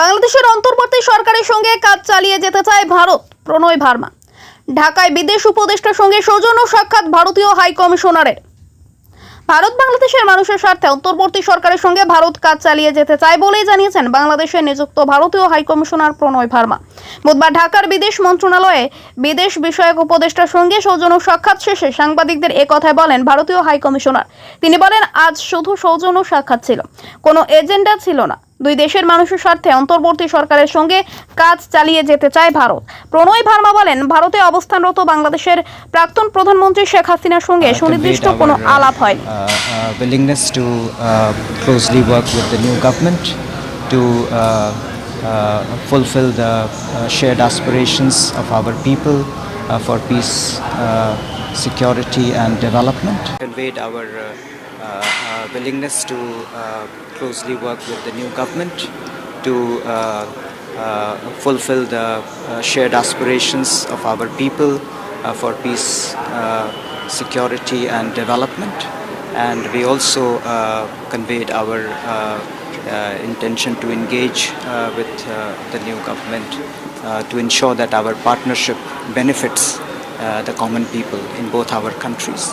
বাংলাদেশের অন্তর্বর্তী সরকারের সঙ্গে কাজ চালিয়ে যেতে চায় ভারত। প্রণয় ভার্মা। ঢাকায় বিদেশ উপদেষ্টার সঙ্গে সৌজন্য সাক্ষাৎ ভারতীয় হাই কমিশনারের। ভারত বাংলাদেশের মানুষের স্বার্থে অন্তর্বর্তী সরকারের সঙ্গে ভারত কাজ চালিয়ে যেতে চায় বলেই জানিয়েছেন বাংলাদেশে নিযুক্ত ভারতীয় হাই কমিশনার প্রণয় ভার্মা। বুধবার ঢাকার বিদেশ মন্ত্রণালয়ে বিদেশ বিষয়ক উপদেষ্টার সঙ্গে সৌজন্য সাক্ষাৎ শেষে সাংবাদিকদের একথাই বলেন ভারতীয় হাই কমিশনার। তিনি বলেন, আজ শুধু সৌজন্য সাক্ষাৎ ছিল, কোনো এজেন্ডা ছিল না। দুই দেশের মানুষের স্বার্থে অন্তর্বর্তী সরকারের সঙ্গে কাজ চালিয়ে যেতে চায় ভারত। প্রণয় ভার্মা বলেন, ভারতে অবস্থানরত বাংলাদেশের প্রাক্তন প্রধানমন্ত্রী শেখ হাসিনার সঙ্গে সুনির্দিষ্ট কোনো আলাপ হয়নি। Willingness to closely work with the new government to fulfill the shared aspirations of our people for peace, security and development. Conveyed our willingness to closely work with the new government to fulfill the shared aspirations of our people for peace, security and development. And we also conveyed our intention to engage with the new government to ensure that our partnership benefits the common people in both our countries.